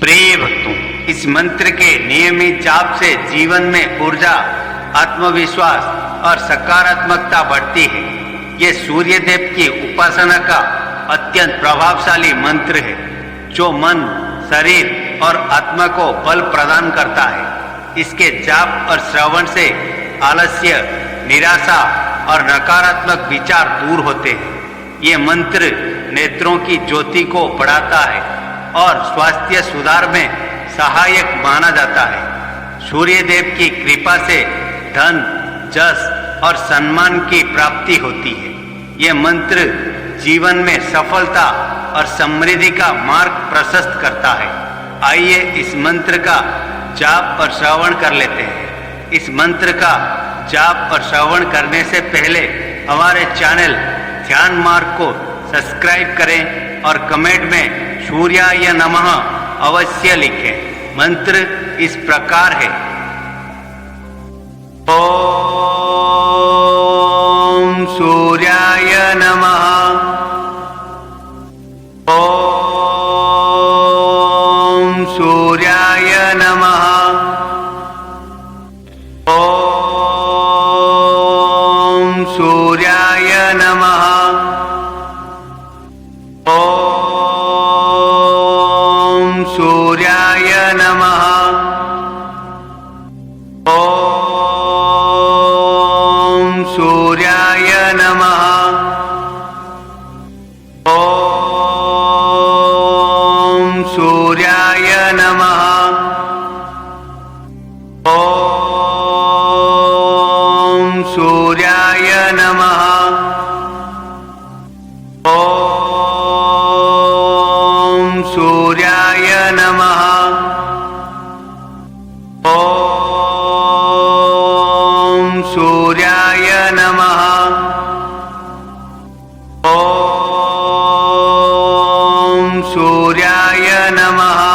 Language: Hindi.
प्रिय भक्तों, इस मंत्र के नियमित जाप से जीवन में ऊर्जा, आत्मविश्वास और सकारात्मकता बढ़ती है। ये सूर्य देव की उपासना का अत्यंत प्रभावशाली मंत्र है जो मन, शरीर और आत्मा को बल प्रदान करता है। इसके जाप और श्रवण से आलस्य, निराशा और नकारात्मक विचार दूर होते हैं। ये मंत्र नेत्रों की ज्योति को बढ़ाता है और स्वास्थ्य सुधार में सहायक माना जाता है। सूर्य देव की कृपा से धन, जस और सम्मान की प्राप्ति होती है। ये मंत्र जीवन में सफलता और समृद्धि का मार्ग प्रशस्त करता है। आइए इस मंत्र का जाप और श्रवण कर लेते हैं। इस मंत्र का जाप और श्रवण करने से पहले हमारे चैनल ध्यान मार्ग को सब्सक्राइब करें और कमेंट में सूर्याय नमः अवश्य लिखें। मंत्र इस प्रकार है। ओम सूर्याय नमः। ओम सूर्याय नमः। ओम सूर्याय नमः। ओम सूर्याय नमः। ओम सूर्याय नमः। ओम सूर्याय नमः। ओम सूर्याय नमः। ओम सूर्याय नमः। ओम सूर्याय नमः। ओम सूर्याय नमः।